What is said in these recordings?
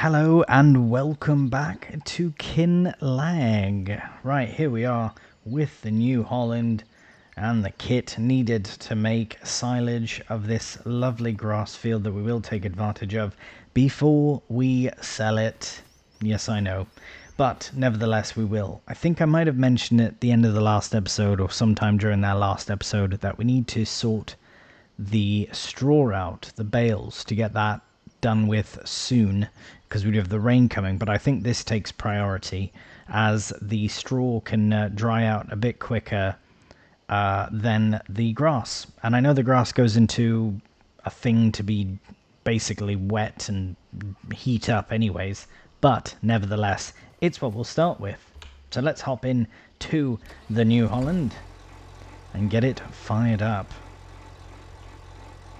Hello and welcome back to Kinlaig. Right, here we are with the New Holland and the kit needed to make silage of this lovely grass field that we will take advantage of before we sell it. Yes, I know. But nevertheless, we will. I think I might have mentioned at the end of the last episode or sometime during that last episode that we need to sort the straw out, the bales, to get that done with soon because we have the rain coming. But I think this takes priority as the straw can dry out a bit quicker than the grass. And I know the grass goes into a thing to be basically wet and heat up anyways, but nevertheless, it's what we'll start with. So let's hop in to the New Holland and get it fired up.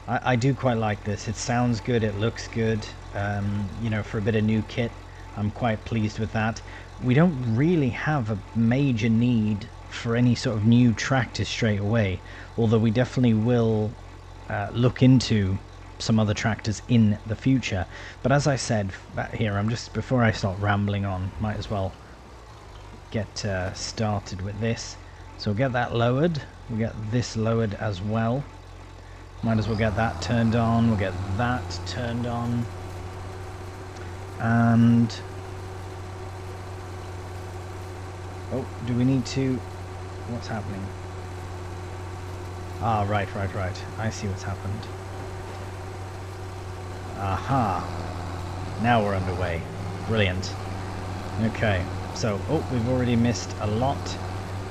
I do quite like this. It sounds good, it looks good. You know, for a bit of new kit, I'm quite pleased with that. We don't really have a major need for any sort of new tractors straight away, although we definitely will look into some other tractors in the future. But as I said here, I'm just, before I start rambling on, might as well get started with this. So we'll get that lowered, we'll get this lowered as well. Might as well get that turned on, we'll get that turned on. And oh, do we need to, what's happening? Ah, right, I see what's happened. Aha, now we're underway. Brilliant. Okay, so, oh, we've already missed a lot.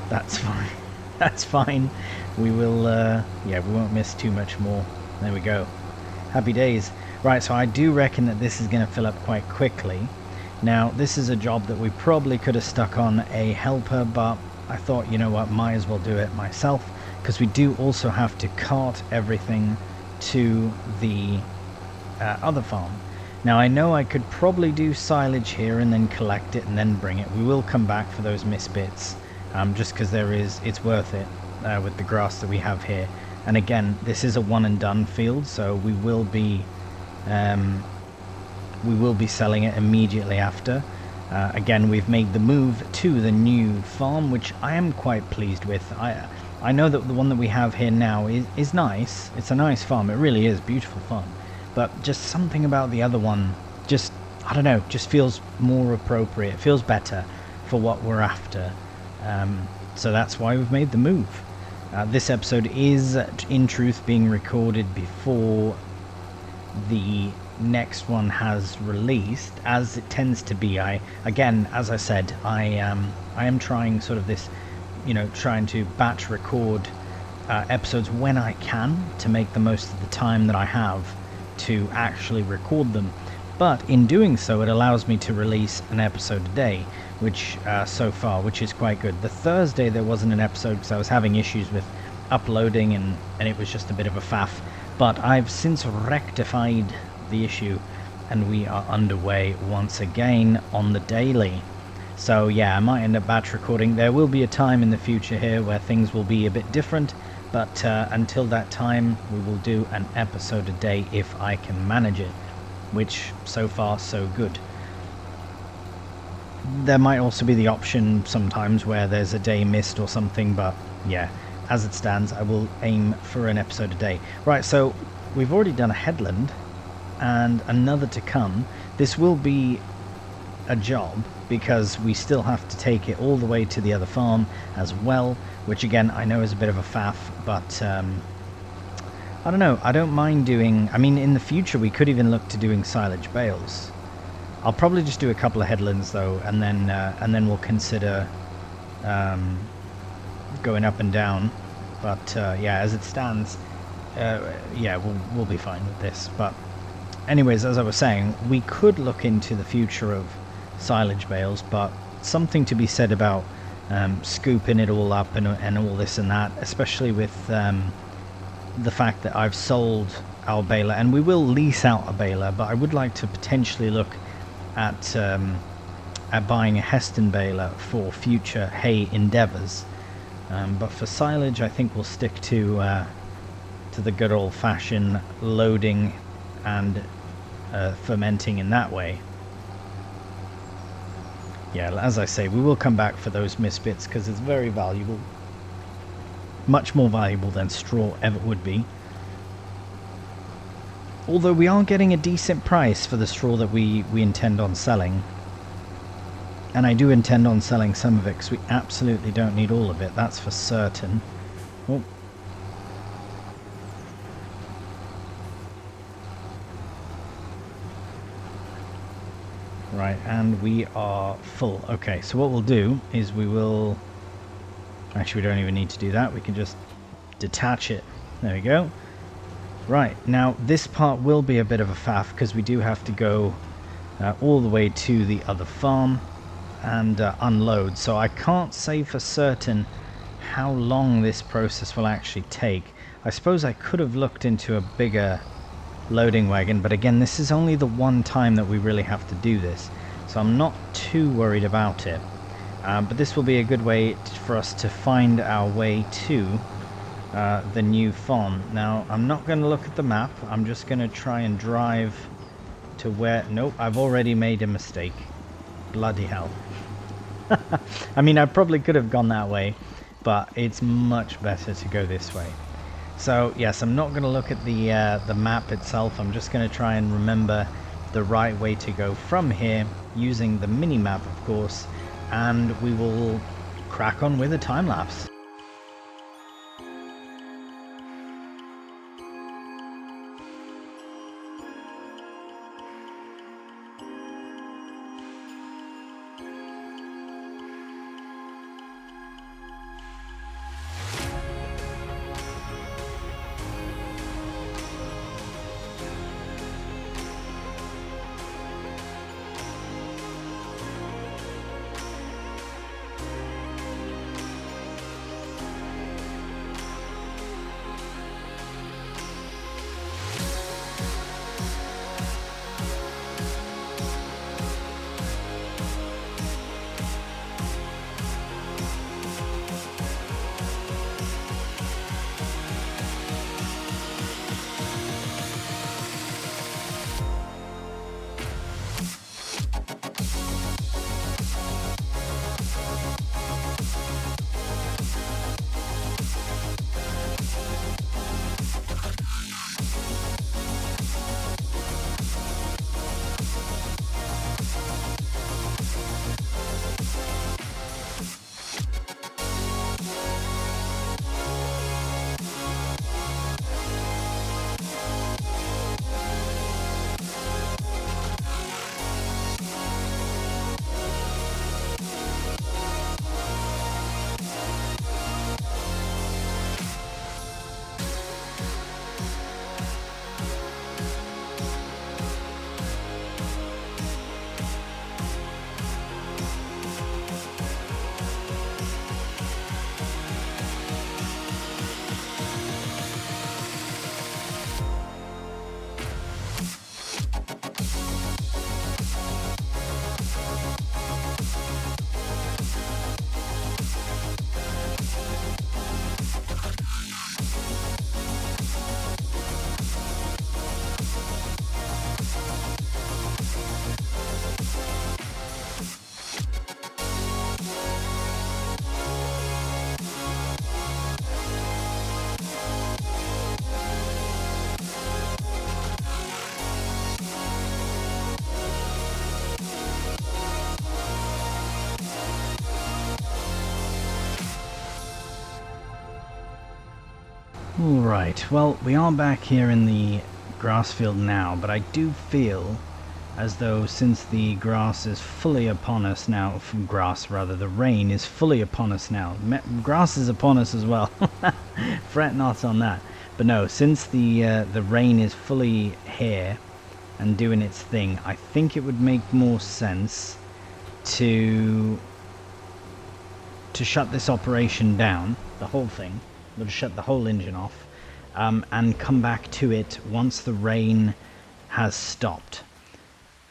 That's fine. That's fine. We will, yeah, we won't miss too much more. There we go. Happy days. Right, so I do reckon that this is going to fill up quite quickly. Now, this is a job that we probably could have stuck on a helper, but I thought, you know what, might as well do it myself, because we do also have to cart everything to the other farm. Now, I know I could probably do silage here and then collect it and then bring it. We will come back for those missed bits, just because it's worth it. With the grass that we have here, and again, this is a one and done field, so we will be selling it immediately after. Again, we've made the move to the new farm, which I am quite pleased with. I know that the one that we have here now is nice. It's a nice farm. It really is beautiful farm, but just something about the other one, just, I don't know, just feels more appropriate. It feels better for what we're after. So that's why we've made the move. This episode is, in truth, being recorded before the next one has released, as it tends to be. Again, as I said, I am trying sort of this, you know, trying to batch record episodes when I can to make the most of the time that I have to actually record them. But in doing so, it allows me to release an episode a day, which so far, which is quite good. The Thursday there wasn't an episode because I was having issues with uploading and it was just a bit of a faff. But I've since rectified the issue and we are underway once again on the daily. So yeah, I might end up batch recording. There will be a time in the future here where things will be a bit different, but until that time we will do an episode a day if I can manage it, which so far so good. There might also be the option sometimes where there's a day missed or something, but yeah, as it stands, I will aim for an episode a day. Right, so we've already done a headland and another to come. This will be a job because we still have to take it all the way to the other farm as well, which again, I know is a bit of a faff, but I don't know, I don't mind doing, I mean, in the future we could even look to doing silage bales. I'll probably just do a couple of headlands though, and then we'll consider going up and down. But yeah, as it stands, yeah, we'll be fine with this. But anyways, as I was saying, we could look into the future of silage bales, but something to be said about scooping it all up and all this and that, especially with the fact that I've sold our baler, and we will lease out a baler, but I would like to potentially look at buying a Heston baler for future hay endeavours. But for silage, I think we'll stick to the good old-fashioned loading and fermenting in that way. Yeah, as I say, we will come back for those missed bits because it's very valuable. Much more valuable than straw ever would be. Although we are getting a decent price for the straw that we intend on selling. And I do intend on selling some of it because we absolutely don't need all of it, that's for certain. Oh. Right, and we are full. Okay, so what we'll do is we will... Actually, we don't even need to do that. We can just detach it. There we go. Right, now this part will be a bit of a faff because we do have to go all the way to the other farm and unload. So I can't say for certain how long this process will actually take. I suppose I could have looked into a bigger loading wagon, but again, this is only the one time that we really have to do this. So I'm not too worried about it. But this will be a good way for us to find our way to the new farm. Now, I'm not going to look at the map. I'm just going to try and drive to where... Nope, I've already made a mistake. Bloody hell. I mean, I probably could have gone that way, but it's much better to go this way. So, yes, I'm not going to look at the map itself. I'm just going to try and remember the right way to go from here, using the mini-map, of course, and we will crack on with a time-lapse. Alright, well, we are back here in the grass field now, but I do feel as though since the grass is fully upon us now, from grass rather, the rain is fully upon us now. Grass is upon us as well. Fret not on that. But no, since the rain is fully here and doing its thing, I think it would make more sense to shut this operation down, the whole thing. We'll shut the whole engine off and come back to it once the rain has stopped.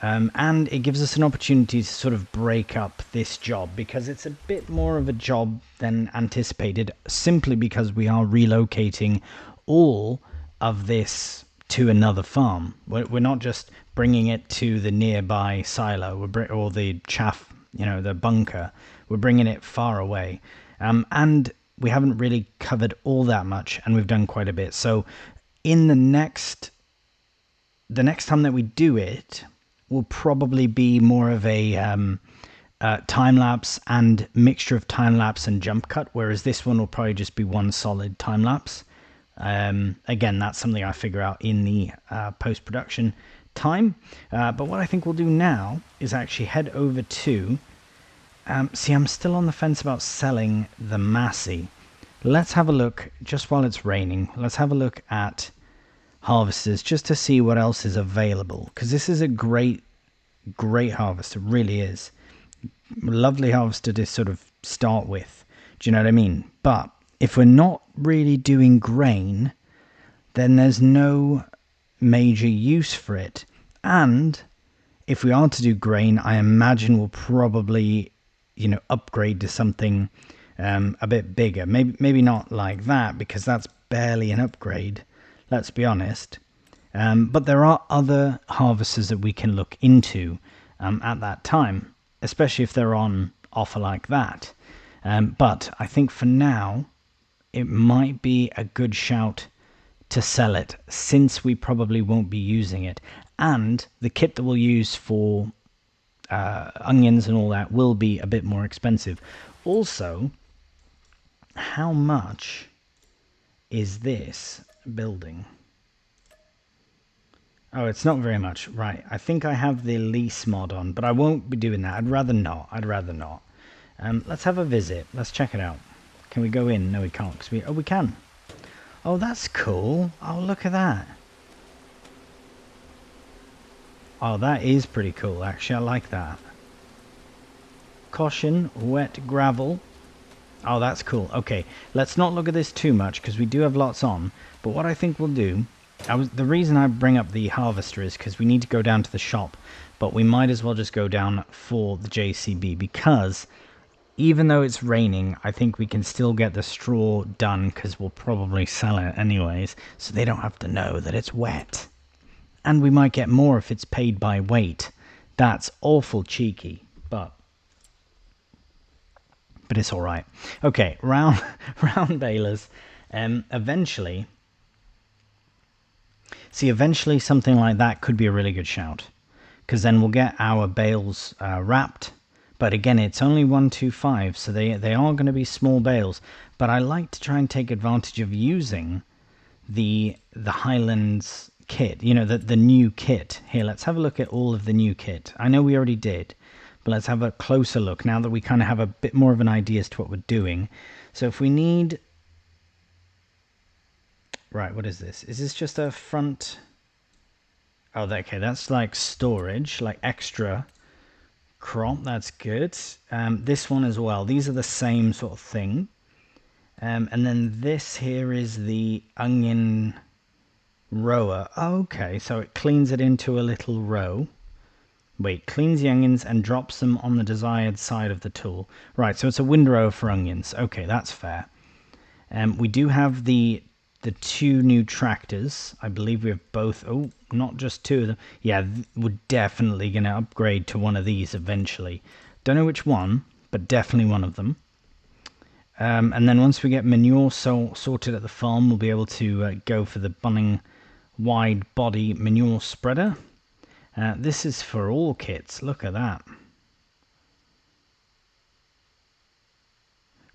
And it gives us an opportunity to sort of break up this job, because it's a bit more of a job than anticipated, simply because we are relocating all of this to another farm. We're not just bringing it to the nearby silo or the chaff the bunker. We're bringing it far away. And we haven't really covered all that much, and we've done quite a bit. So in the next time that we do it will probably be more of a time-lapse and mixture of time-lapse and jump cut, whereas this one will probably just be one solid time-lapse. Again, that's something I figure out in the post-production time. But what I think we'll do now is actually head over to... see, I'm still on the fence about selling the Massey. Let's have a look, just while it's raining, let's have a look at harvesters just to see what else is available, because this is a great harvester, really is. Lovely harvester to sort of start with, do you know what I mean? But if we're not really doing grain, then there's no major use for it. And if we are to do grain, I imagine we'll probably upgrade to something a bit bigger. Maybe not like that, because that's barely an upgrade, let's be honest. But there are other harvesters that we can look into at that time, especially if they're on offer like that. But I think for now, it might be a good shout to sell it, since we probably won't be using it. And the kit that we'll use for onions and all that will be a bit more expensive. Also, how much is this building? Oh, it's not very much. Right, I think I have the lease mod on, but I won't be doing that. I'd rather not. Let's have a visit. Let's check it out. Can we go in? No, we can't. We can. Oh, that's cool. Oh, look at that. Oh, that is pretty cool, actually. I like that. Caution, wet gravel. Oh, that's cool. Okay, let's not look at this too much, because we do have lots on. But what I think we'll do... the reason I bring up the harvester is because we need to go down to the shop, but we might as well just go down for the JCB, because even though it's raining, I think we can still get the straw done, because we'll probably sell it anyways, so they don't have to know that it's wet. And we might get more if it's paid by weight. That's awful cheeky, but it's all right. Okay, round balers. Eventually something like that could be a really good shout, because then we'll get our bales wrapped. But again, it's only 125, so they are going to be small bales. But I like to try and take advantage of using the Highlands kit, the new kit. Here, let's have a look at all of the new kit. I know we already did, but let's have a closer look now that we kind of have a bit more of an idea as to what we're doing. So if we need... Right, what is this? Is this just a front... Oh, okay, that's like storage, like extra crop. That's good. This one as well. These are the same sort of thing. And then this here is the onion rower. Okay, so it cleans it into a little row. Wait, cleans the onions and drops them on the desired side of the tool. Right, so it's a windrow for onions. Okay, that's fair. We do have the two new tractors. I believe we have both. Oh, not just two of them. Yeah, we're definitely going to upgrade to one of these eventually. Don't know which one, but definitely one of them. And then once we get manure sorted at the farm, we'll be able to go for the Bunning wide body manure spreader. This is for all kits. Look at that.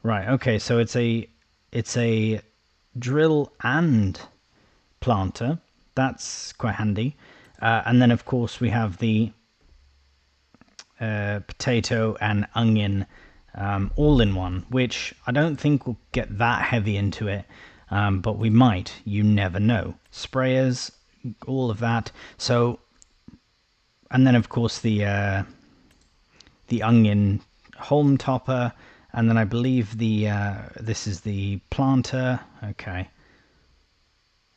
Right, okay, so it's a drill and planter. That's quite handy. And then, of course, we have the potato and onion all in one, which I don't think will get that heavy into it, but we might. You never know. Sprayers, all of that. So... And then, of course, the onion home topper, and then I believe this is the planter. Okay,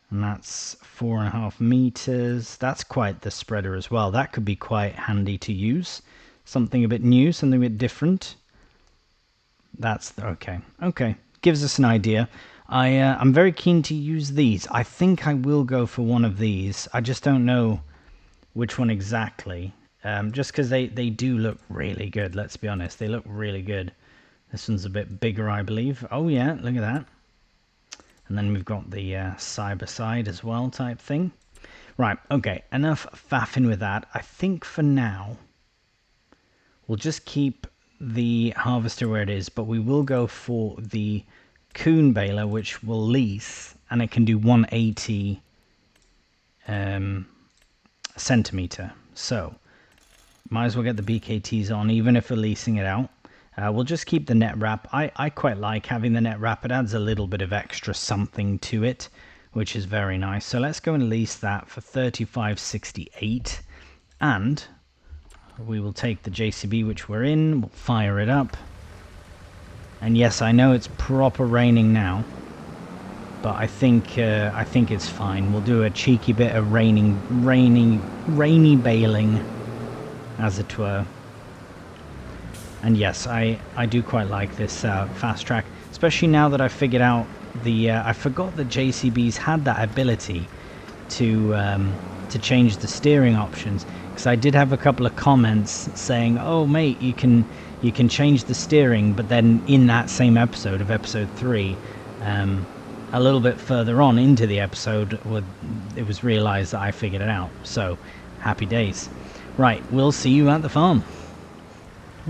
and that's 4.5 meters. That's quite the spreader as well. That could be quite handy to use. Something a bit new, something a bit different. That's okay. Okay, gives us an idea. I'm very keen to use these. I think I will go for one of these. I just don't know which one exactly. just because they do look really good. Let's be honest, they look really good. This one's a bit bigger, I believe. Oh yeah, look at that. And then we've got the cyber side as well type thing. Right, okay, enough faffing with that. I think for now we'll just keep the harvester where it is, but we will go for the coon baler, which will lease, and it can do 180 centimeter. So might as well get the BKTs on, even if we're leasing it out. We'll just keep the net wrap. I quite like having the net wrap. It adds a little bit of extra something to it, which is very nice. So let's go and lease that for 35.68, and we will take the JCB which we're in. We'll fire it up, and yes, I know it's proper raining now, but I think it's fine. We'll do a cheeky bit of rainy bailing, as it were. And yes, I do quite like this fast track, especially now that I've figured out the I forgot that JCBs had that ability to change the steering options, because I did have a couple of comments saying, oh mate, you can change the steering, but then in that same episode of episode 3, a little bit further on into the episode, it was realized that I figured it out. So happy days. Right, we'll see you at the farm.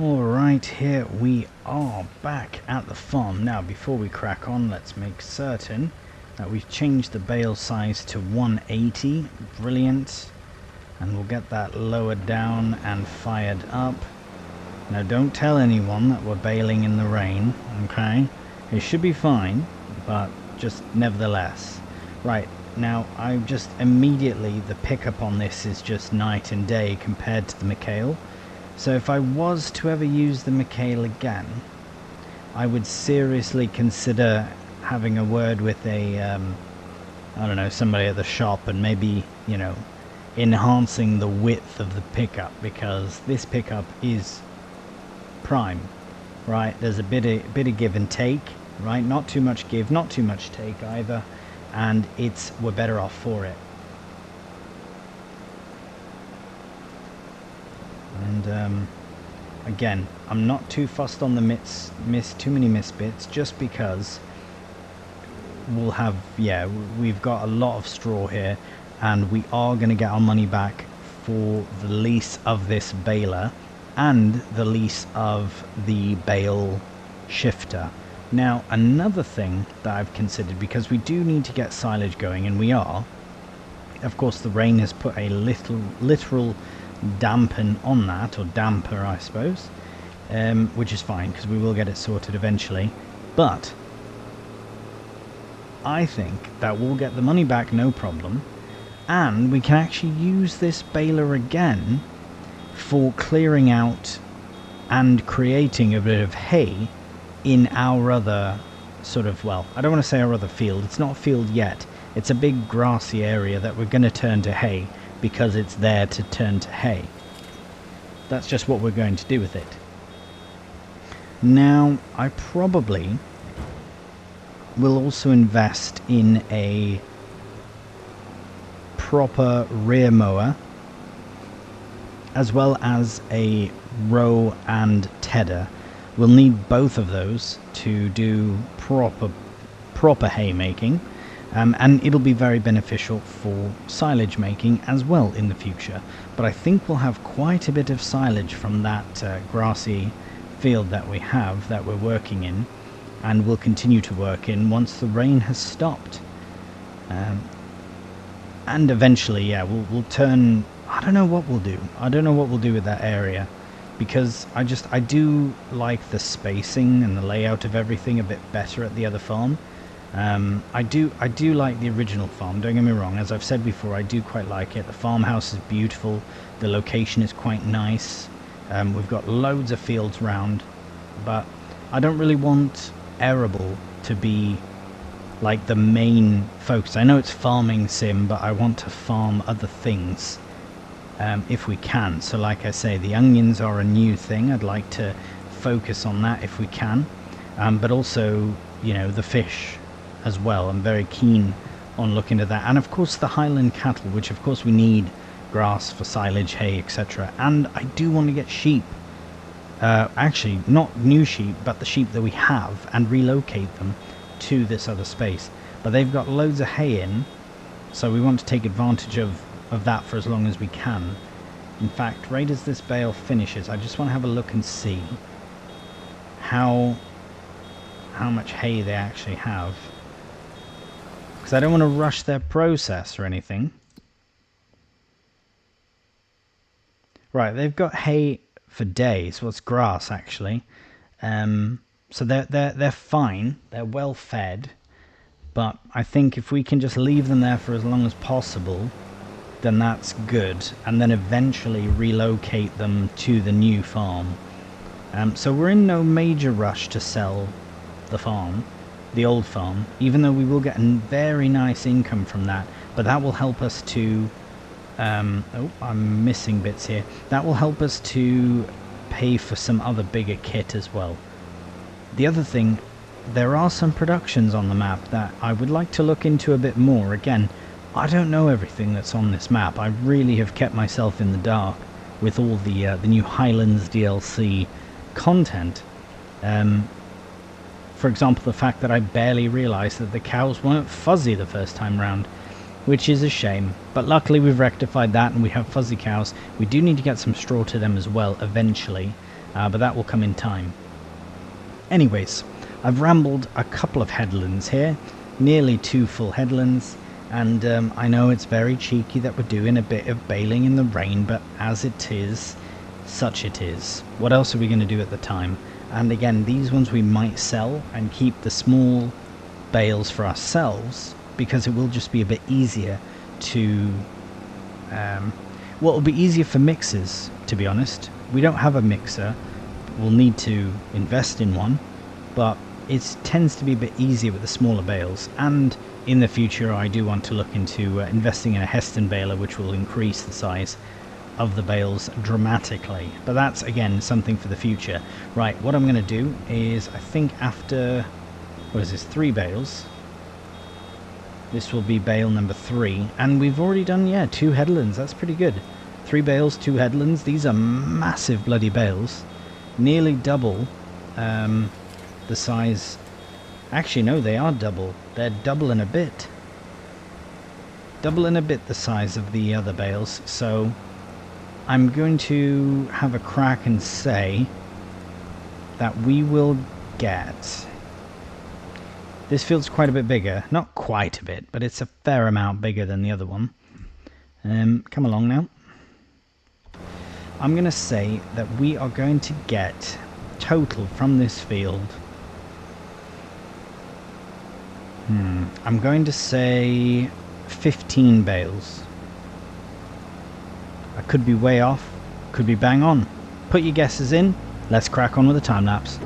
Alright, here we are back at the farm. Now, before we crack on, let's make certain that we've changed the bale size to 180. Brilliant. And we'll get that lowered down and fired up. Now, don't tell anyone that we're baling in the rain, okay? It should be fine, but just nevertheless. Right, now, I just immediately, the pickup on this is just night and day compared to the McHale. So if I was to ever use the McHale again, I would seriously consider having a word with a, I don't know, somebody at the shop, and maybe, you know, enhancing the width of the pickup, because this pickup is prime, right? There's a bit of give and take, right? Not too much give, not too much take either, and we're better off for it. And again, I'm not too fussed on the too many miss bits, just because we'll have, yeah, we've got a lot of straw here, and we are going to get our money back for the lease of this baler and the lease of the bale shifter. Now, another thing that I've considered, because we do need to get silage going, and we are, of course, the rain has put a literal dampen on that, or damper I suppose, which is fine, because we will get it sorted eventually. But I think that we'll get the money back no problem, and we can actually use this baler again for clearing out and creating a bit of hay in our other sort of, well, I don't want to say our other field, it's not a field yet, it's a big grassy area that we're going to turn to hay, because it's there to turn to hay. That's just what we're going to do with it. Now, I probably will also invest in a proper rear mower, as well as a row and tedder. We'll need both of those to do proper hay making. And it'll be very beneficial for silage making as well in the future. But I think we'll have quite a bit of silage from that grassy field that we have, that we're working in, and will continue to work in once the rain has stopped. And eventually, yeah, we'll turn, I don't know what we'll do. I don't know what we'll do with that area, because I do like the spacing and the layout of everything a bit better at the other farm. I do like the original farm, don't get me wrong. As I've said before, I do quite like it. The farmhouse is beautiful, the location is quite nice, we've got loads of fields round, but I don't really want arable to be like the main focus. I know it's farming sim, but I want to farm other things if we can. So like I say, the onions are a new thing. I'd like to focus on that if we can, but also, you know, the fish as well. I'm very keen on looking at that, and of course the Highland cattle, which of course we need grass for silage, hay, etc. And I do want to get sheep. Actually, not new sheep, but the sheep that we have, and relocate them to this other space. But they've got loads of hay in, so we want to take advantage of that for as long as we can. In fact, right as this bale finishes, I just want to have a look and see how much hay they actually have. Because I don't want to rush their process or anything. Right, they've got hay for days. Well, it's grass actually. So they're fine. They're well fed. But I think if we can just leave them there for as long as possible, then that's good. And then eventually relocate them to the new farm. So we're in no major rush to sell the farm, the old farm, even though we will get a very nice income from that. But that will help us to... oh, I'm missing bits here. That will help us to pay for some other bigger kit as well. The other thing, there are some productions on the map that I would like to look into a bit more. Again, I don't know everything that's on this map. I really have kept myself in the dark with all the new Highlands DLC content. For example, the fact that I barely realised that the cows weren't fuzzy the first time round, which is a shame. But luckily we've rectified that and we have fuzzy cows. We do need to get some straw to them as well eventually, but that will come in time. Anyways, I've rambled a couple of headlands here, nearly 2 full headlands, and I know it's very cheeky that we're doing a bit of baling in the rain, but as it is, such it is. What else are we going to do at the time? And again, these ones we might sell and keep the small bales for ourselves, because it will just be a bit easier to... well, it'll be easier for mixers, to be honest. We don't have a mixer. We'll need to invest in one, but it tends to be a bit easier with the smaller bales. And in the future, I do want to look into investing in a Heston baler, which will increase the size of the bales dramatically. But that's, again, something for the future. Right, what I'm going to do is, I think after... what is this? 3 bales. This will be bale number 3. And we've already done, yeah, 2 headlands. That's pretty good. 3 bales, 2 headlands. These are massive bloody bales. Nearly double the size... Actually, no, they are double. They're double and a bit. Double and a bit the size of the other bales. So I'm going to have a crack and say that we will get... This field's quite a bit bigger. Not quite a bit, but it's a fair amount bigger than the other one. Come along now. I'm going to say that we are going to get total from this field. I'm going to say 15 bales. I could be way off, could be bang on. Put your guesses in, let's crack on with the time lapse.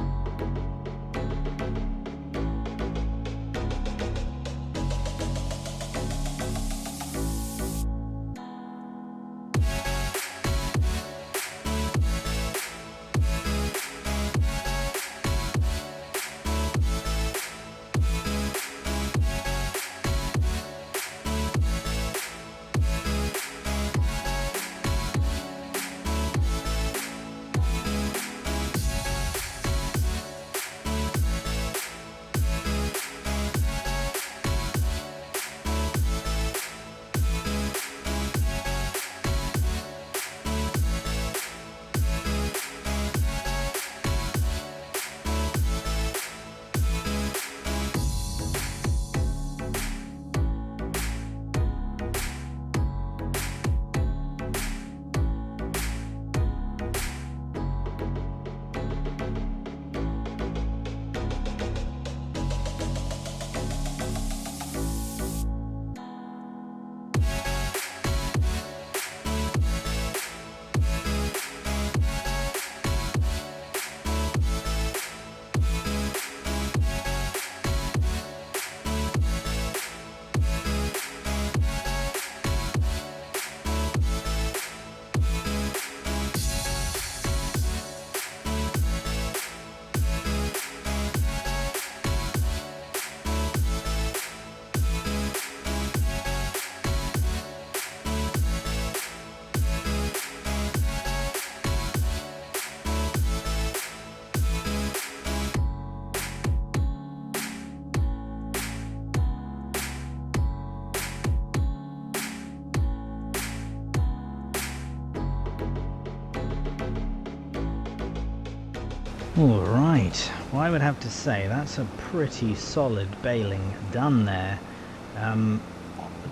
Alright, well I would have to say that's a pretty solid baling done there.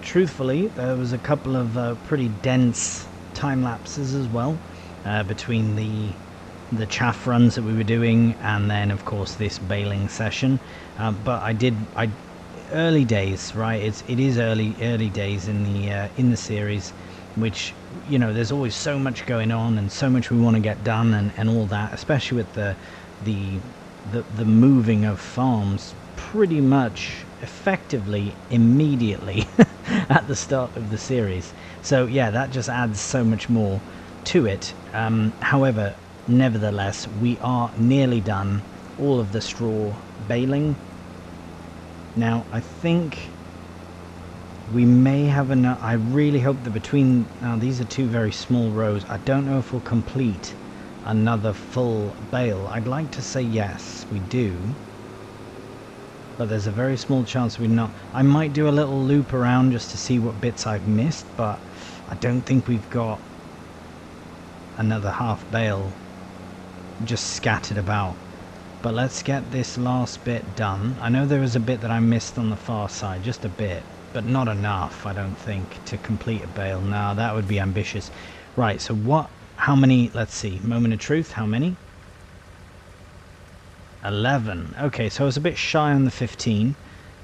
Truthfully, there was a couple of pretty dense time lapses as well between the chaff runs that we were doing and then of course this baling session. But I early days, right? It is early days in the series, which, you know, there's always so much going on and so much we want to get done and all that, especially with the moving of farms pretty much effectively immediately at the start of the series. So yeah, that just adds so much more to it. However, nevertheless, we are nearly done all of the straw baling. Now, I think we may have enough. I really hope that between... Now, these are two very small rows. I don't know if we'll complete another full bale. I'd like to say yes, we do. But there's a very small chance we're not. I might do a little loop around just to see what bits I've missed, but I don't think we've got another half bale just scattered about. But let's get this last bit done. I know there was a bit that I missed on the far side, just a bit, but not enough, I don't think, to complete a bale. No, that would be ambitious. Right, so what, how many, let's see, moment of truth, how many? 11. Okay, so I was a bit shy on the 15,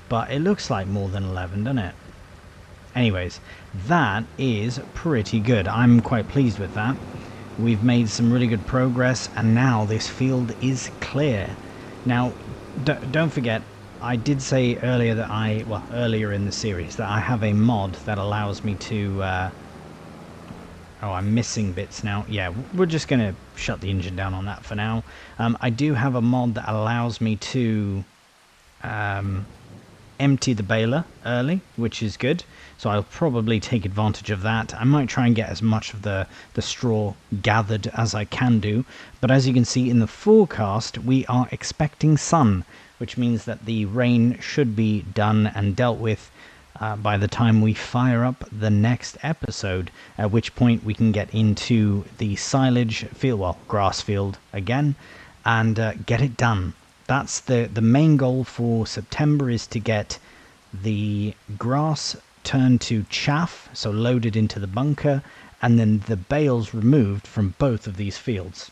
but it looks like more than 11, doesn't it? Anyways, that is pretty good. I'm quite pleased with that. We've made some really good progress, and now this field is clear. Now, don't forget, I did say earlier that earlier in the series, that I have a mod that allows me to... oh, I'm missing bits now. Yeah, we're just going to shut the engine down on that for now. I do have a mod that allows me to empty the baler early, which is good. So I'll probably take advantage of that. I might try and get as much of the straw gathered as I can do. But as you can see in the forecast, we are expecting sun, which means that the rain should be done and dealt with by the time we fire up the next episode, at which point we can get into the silage field, well, grass field again, and get it done. That's the main goal for September, is to get the grass turned to chaff, so loaded into the bunker, and then the bales removed from both of these fields.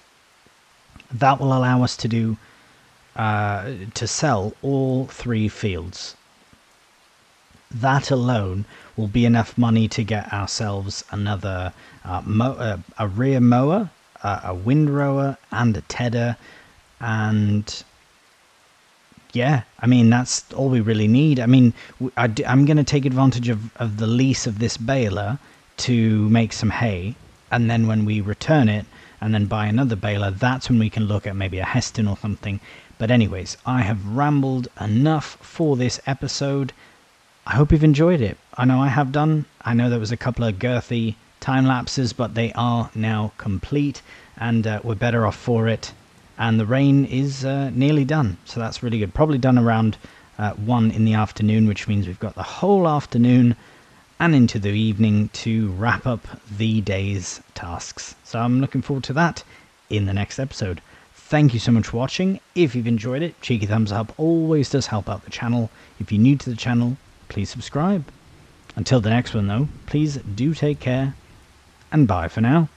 That will allow us to do to sell all 3 fields. That alone will be enough money to get ourselves another a rear mower, a windrower, and a tedder, and yeah, I mean, that's all we really need. I mean, I'm going to take advantage of the lease of this baler to make some hay, and then when we return it and then buy another baler, that's when we can look at maybe a Heston or something. But anyways, I have rambled enough for this episode. I hope you've enjoyed it. I know I have done. I know there was a couple of girthy time lapses, but they are now complete, and we're better off for it. And the rain is nearly done, so that's really good. Probably done around 1 in the afternoon, which means we've got the whole afternoon and into the evening to wrap up the day's tasks. So I'm looking forward to that in the next episode. Thank you so much for watching. If you've enjoyed it, cheeky thumbs up always does help out the channel. If you're new to the channel, please subscribe. Until the next one though, please do take care, and bye for now.